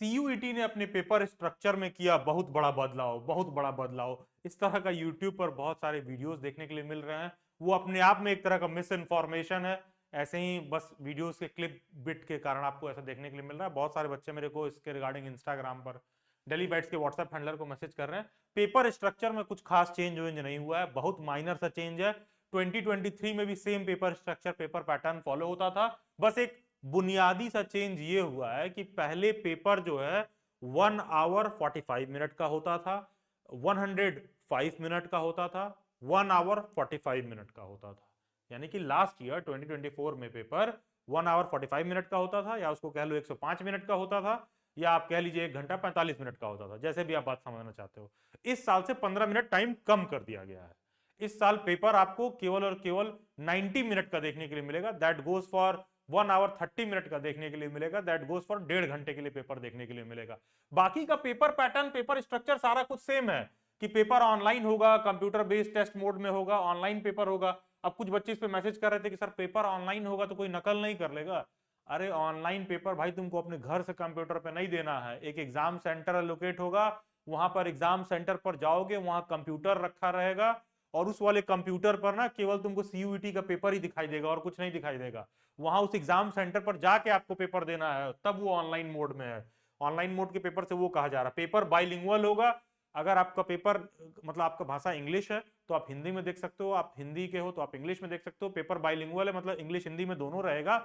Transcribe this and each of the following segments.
CUET ने अपने paper structure में किया बहुत बड़ा बदलाव, बहुत बड़ा बदलाव। इस तरह का यूट्यूब पर बहुत सारे वीडियोस देखने के लिए मिल रहे हैं, वो अपने आप में एक तरह का मिस इन्फॉर्मेशन है। ऐसे ही बस वीडियोस के क्लिप बिट के कारण आपको ऐसा देखने के लिए मिल रहा है। बहुत सारे बच्चे मेरे को इसके रिगार्डिंग इंस्टाग्राम पर डेली बाइट्स के व्हाट्सएप हैंडलर को मैसेज कर रहे हैं। पेपर स्ट्रक्चर में कुछ खास चेंज वेंज नहीं हुआ है, बहुत माइनर सा चेंज है। 2023 में भी same paper structure, paper pattern follow होता था। बस एक बुनियादी सा चेंज ये हुआ है कि पहले पेपर जो है 1 आवर 45 मिनट का होता था, 105 मिनट का होता था, 1 आवर 45 मिनट का होता था। यानी कि लास्ट ईयर 2024 में पेपर 1 आवर 45 मिनट का होता था, या उसको कह लो 105 मिनट का होता था, या आप कह लीजिए 1 घंटा 45 मिनट का होता था, जैसे भी आप बात समझना चाहते हो। इस साल से 15 मिनट टाइम कम कर दिया गया है। इस साल पेपर आपको केवल और केवल 90 मिनट का देखने के लिए मिलेगा, that goes for 1 hour 30 minute का देखने के लिए मिलेगा, दैट गोज फॉर 1.5 घंटे के लिए पेपर देखने के लिए मिलेगा। बाकी का पेपर पैटर्न, पेपर स्ट्रक्चर सारा कुछ सेम है कि पेपर ऑनलाइन होगा, कंप्यूटर बेस्ड टेस्ट मोड में होगा, ऑनलाइन पेपर होगा। अब कुछ बच्चे इस पे मैसेज कर रहे थे कि सर पेपर ऑनलाइन होगा तो कोई नकल नहीं कर लेगा। अरे ऑनलाइन पेपर भाई तुमको अपने घर से कंप्यूटर पे नहीं देना है, एक एग्जाम सेंटर लोकेट होगा, वहां पर एग्जाम सेंटर पर जाओगे, वहां कंप्यूटर रखा रहेगा, और उस वाले कंप्यूटर पर ना केवल तुमको सीयूईटी का पेपर ही दिखाई देगा और कुछ नहीं दिखाई देगा। वहां उस एग्जाम सेंटर पर जाके आपको पेपर देना है, तब वो ऑनलाइन मोड में है। ऑनलाइन मोड के पेपर से वो कहा जा रहा है पेपर बाइलिंगुअल होगा। अगर आपका पेपर मतलब आपका भाषा इंग्लिश है तो आप हिंदी में देख सकते हो, आप हिंदी के हो तो आप इंग्लिश में देख सकते हो। पेपर बाइलिंगुअल है मतलब इंग्लिश हिंदी में दोनों रहेगा।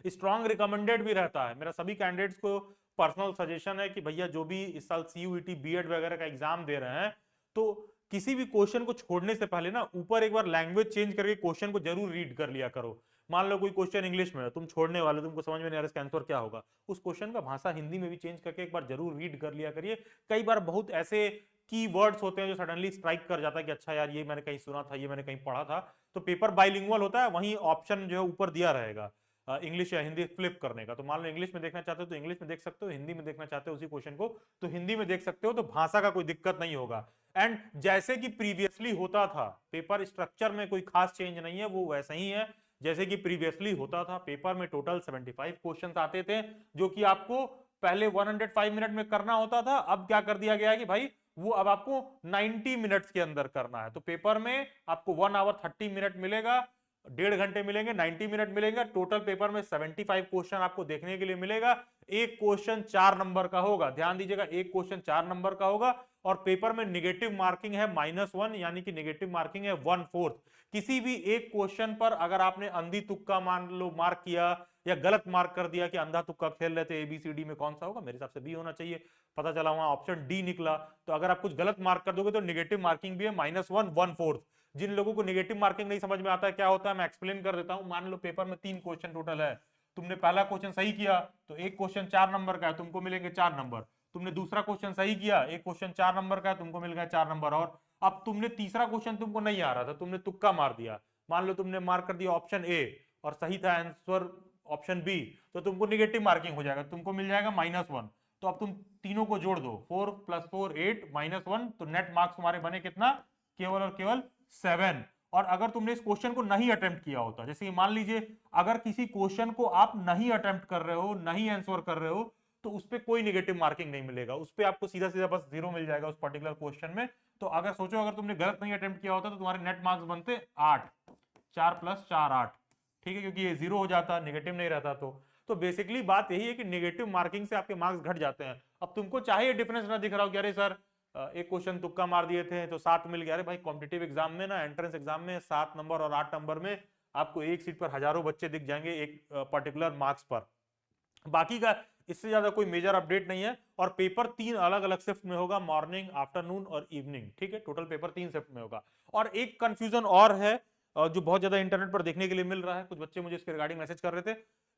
स्ट्रॉन्ग रिकमेंडेड भी रहता है। मेरा सभी कैंडिडेट्स को पर्सनल सजेशन है कि भैया जो भी इस साल सीयूईटी बीएड वगैरह का एग्जाम दे रहे हैं, तो किसी भी क्वेश्चन को छोड़ने से पहले ना ऊपर एक बार लैंग्वेज चेंज करके क्वेश्चन को जरूर रीड कर लिया करो। मान लो कोई क्वेश्चन इंग्लिश में है, तुम छोड़ने वाले, तुमको समझ में नहीं आ रहा इसका आंसर क्या होगा, उस क्वेश्चन का भाषा हिंदी में भी चेंज करके एक बार जरूर रीड कर लिया करिए। कई बार बहुत ऐसे की वर्ड्स होते हैं जो सडनली स्ट्राइक कर जाता है कि अच्छा यार ये मैंने कहीं सुना था, ये मैंने कहीं पढ़ा था। तो पेपर बाइलिंगुअल होता है, वहीं ऑप्शन जो है ऊपर दिया रहेगा इंग्लिश या हिंदी फ्लिप करने का। तो मान लो इंग्लिश में देखना चाहते हो तो इंग्लिश में देख सकते हो, हिंदी में देखना चाहते हो उसी क्वेश्चन को तो हिंदी में देख सकते हो। तो भाषा का कोई दिक्कत नहीं होगा। एंड जैसे कि प्रीवियसली होता था, पेपर स्ट्रक्चर में कोई खास चेंज नहीं है, वो वैसा ही है जैसे कि प्रीवियसली होता था। पेपर में टोटल 75 क्वेश्चन आते थे, जो कि आपको पहले 105 मिनट में करना होता था। अब क्या कर दिया गया है कि भाई वो अब आपको 90 मिनट्स के अंदर करना है। तो पेपर में आपको 1 आवर 30 मिनट मिलेगा, 1.5 घंटे मिलेंगे, 90 मिनट मिलेंगे। टोटल पेपर में 75 क्वेश्चन आपको देखने के लिए मिलेगा। एक क्वेश्चन 4 नंबर का होगा, ध्यान दीजिएगा, एक क्वेश्चन 4 नंबर का होगा। और पेपर में निगेटिव मार्किंग है -1, यानी कि निगेटिव मार्किंग है 1/4। किसी भी एक क्वेश्चन पर अगर आपने अंधी तुक्का मान लो मार्क किया या गलत मार्क कर दिया कि अंधा तुक्का खेल रहे थे एबीसीडी में कौन सा होगा, मेरे हिसाब से बी होना चाहिए, पता चला वहां ऑप्शन डी निकला, तो अगर आप कुछ गलत मार्क कर दोगे तो निगेटिव मार्किंग भी है -1, 1/4। जिन लोगों को नेगेटिव मार्किंग नहीं समझ में आता है क्या होता है, मैं एक्सप्लेन कर देता हूं। मान लो पेपर में 3 क्वेश्चन टोटल है, तुमने पहला क्वेश्चन सही किया तो एक क्वेश्चन 4 नंबर का है, तुमको मिलेंगे 4 नंबर। तुमने दूसरा क्वेश्चन सही किया, एक क्वेश्चन 4 नंबर का है, तुमको मिल गया 4 नंबर। और अब तुमने तीसरा क्वेश्चन तुमको नहीं आ रहा था, तुमने तुक्का मार दिया, मान लो तुमने मार्क कर दिया ऑप्शन ए और सही था आंसर ऑप्शन बी, तो तुमको निगेटिव मार्किंग हो जाएगा, तुमको मिल जाएगा -1। तो अब तुम तीनों को जोड़ दो, 4 + 4 8 -1, तो नेट मार्क्स तुम्हारे बने कितना, केवल और केवल 7। और अगर तुमने इस क्वेश्चन को नहीं अटेम्प्ट किया होता, जैसे मान लीजिए अगर किसी क्वेश्चन को आप नहीं अटेम्प्ट कर रहे हो, नहीं आंसर कर रहे हो, तो उस पर कोई निगेटिव मार्किंग नहीं मिलेगा, उस पर आपको सीधा सीधा बस 0 मिल जाएगा उस पर्टिकुलर क्वेश्चन में। तो अगर सोचो अगर तुमने गलत नहीं अटेम्प्ट किया होता तो तुम्हारे नेट मार्क्स बनते 8, 4 + 4 8, ठीक है, क्योंकि ये 0 हो जाता, निगेटिव नहीं रहता। तो बेसिकली बात यही है कि निगेटिव मार्किंग से आपके मार्क्स घट जाते हैं। अब तुमको चाहे डिफरेंस ना दिख रहा हो कि अरे सर एक क्वेश्चन तुक्का मार दिए थे तो 7 मिल गया, अरे भाई कॉम्पिटिटिव एग्जाम में ना, एंट्रेंस एग्जाम में 7 नंबर और 8 नंबर में आपको एक सीट पर हजारों बच्चे दिख जाएंगे एक पर्टिकुलर मार्क्स पर। बाकी का इससे ज्यादा कोई मेजर अपडेट नहीं है। और पेपर 3 अलग अलग शिफ्ट में होगा, मॉर्निंग, आफ्टरनून और इवनिंग, ठीक है, टोटल पेपर 3 शिफ्ट में होगा। और एक कंफ्यूजन और है जो बहुत ज्यादा इंटरनेट पर देखने के लिए मिल रहा है, कुछ बच्चे मुझे इसके रिगार्डिंग मैसेज कर रहे थे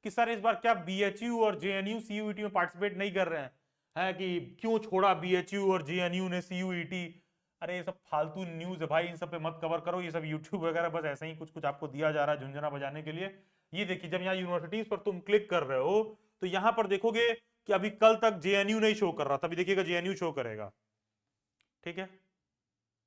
कि सर इस बार क्या बीएचयू और जेएनयू सीयूईटी में पार्टिसिपेट नहीं कर रहे हैं, है कि क्यों छोड़ा बीएचयू और जेएनयू ने सीयूईटी। अरे ये सब फालतू न्यूज है भाई, इन सब पे मत कवर करो, ये सब यूट्यूब वगैरह बस ऐसे ही कुछ कुछ आपको दिया जा रहा है झुंझुना बजाने के लिए। ये देखिए जब यहाँ यूनिवर्सिटीज पर तुम क्लिक कर रहे हो तो यहां पर देखोगे कि अभी कल तक जेएनयू नहीं शो कर रहा था, अभी देखिएगा जेएनयू शो करेगा, ठीक है,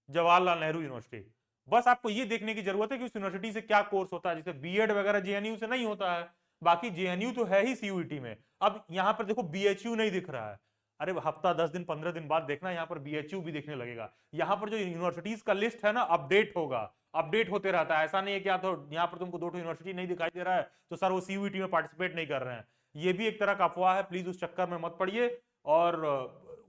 जवाहरलाल नेहरू यूनिवर्सिटी। बस आपको ये देखने की जरूरत है कि उस यूनिवर्सिटी से क्या कोर्स होता है, जैसे बीएड वगैरह जेएनयू से नहीं होता है, बाकी जेएनयू तो है ही सीयूईटी में। अब यहाँ पर देखो बीएचयू नहीं दिख रहा है, अरे हफ्ता 10 दिन 15 दिन बाद देखना यहाँ पर बीएचयू भी दिखने लगेगा। यहाँ पर जो यूनिवर्सिटीज का लिस्ट है ना अपडेट होगा, अपडेट होते रहता है। ऐसा नहीं है कि तो यहाँ पर तुमको 2 यूनिवर्सिटी नहीं दिखाई दे रहा है तो सर वो सीयूईटी में पार्टिसिपेट नहीं कर रहे हैं, ये भी एक तरह का अफवाह है, प्लीज उस चक्कर में मत पड़िए। और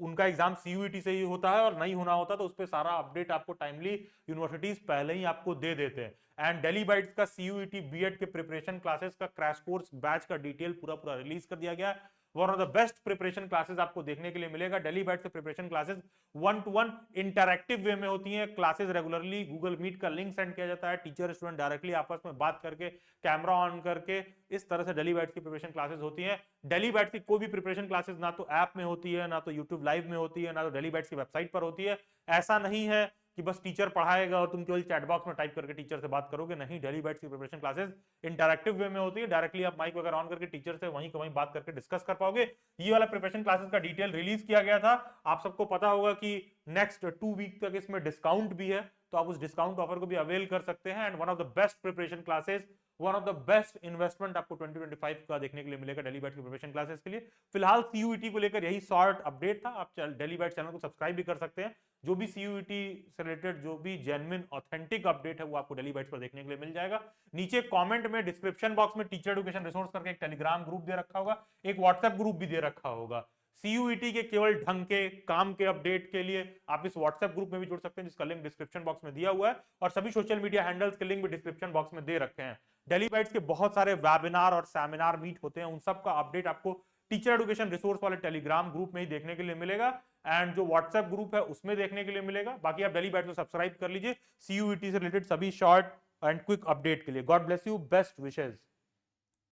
उनका एग्जाम सीयूईटी से ही होता है और नहीं होना होता तो उस पर सारा अपडेट आपको टाइमली यूनिवर्सिटीज पहले ही आपको दे देते हैं। एंड दिल्ली बाइट्स का सीयूईटी बीएड के प्रिपरेशन क्लासेस का क्रैश कोर्स बैच का डिटेल पूरा रिलीज कर दिया गया। One of the best preparation classes आपको देखने के लिए मिलेगा। दिल्ली बाइट्स के प्रिपरेशन क्लासेस 1-to-1 इंटरैक्टिव वे में होती हैं। क्लासेस रेगुलरली गूगल मीट का लिंक सेंड किया जाता है, टीचर स्टूडेंट डायरेक्टली आपस में बात करके कैमरा ऑन करके इस तरह से दिल्ली बाइट्स की प्रिपरेशन क्लासेस होती हैं। दिल्ली बाइट्स की कोई भी प्रिपरेशन क्लासेस ना तो ऐप में होती है, ना तो यूट्यूब लाइव में होती है, ना तो दिल्ली बाइट्स की वेबसाइट पर होती है। ऐसा नहीं है कि बस टीचर पढ़ाएगा और तुम केवल चैट बॉक्स में टाइप करके टीचर से बात करोगे, नहीं, दिल्ली बाइट्स की प्रिपरेशन क्लासेस इंटरैक्टिव वे में होती है। डायरेक्टली आप माइक वगैरह ऑन करके टीचर से वहीं वहीं बात करके डिस्कस कर पाओगे। ये वाला प्रिपरेशन क्लासेस का डिटेल रिलीज किया गया था। आप सबको पता होगा कि नेक्स्ट 2 वीक तक इसमें डिस्काउंट भी है, तो आप उस डिस्काउंट ऑफर को भी अवेल कर सकते हैं। And one of the best preparation classes, one of the best investment आपको 2025 का देखने के लिए मिलेगा दिल्ली बाइट्स की प्रिपरेशन क्लासेस के लिए। फिलहाल सीयूईटी को लेकर यही शॉर्ट अपडेट था। आप दिल्ली बाइट्स चैनल को सब्सक्राइब भी कर सकते हैं, जो भी सीयूईटी से रिलेटेड जो भी जेन्युइन ऑथेंटिक अपडेट है वो आपको दिल्ली बाइट्स पर देखने के लिए मिल जाएगा। नीचे कमेंट में डिस्क्रिप्शन बॉक्स में टीचर एजुकेशन रिसोर्स करके एक टेलीग्राम ग्रुप दे रखा होगा, एक व्हाट्सएप ग्रुप भी दे रखा होगा। सीयूईटी के केवल ढंग के काम के अपडेट के लिए आप इस व्हाट्सएप ग्रुप में भी जुड़ सकते हैं, जिसका लिंक डिस्क्रिप्शन बॉक्स में दिया हुआ है, और सभी सोशल मीडिया हैंडल्स के लिंक भी डिस्क्रिप्शन बॉक्स में दे रखे हैं। दिल्ली बाइट्स के बहुत सारे वेबिनार और सेमिनार मीट होते हैं, उन सब का अपडेट आपको टीचर एजुकेशन रिसोर्स वाले टेलीग्राम ग्रुप में ही देखने के लिए मिलेगा, एंड जो व्हाट्सएप ग्रुप है उसमें देखने के लिए मिलेगा। बाकी आप दिल्ली बाइट्स को सब्सक्राइब कर लीजिए सीयूईटी से रिलेटेड सभी शॉर्ट एंड क्विक अपडेट के लिए। God bless you, best wishes.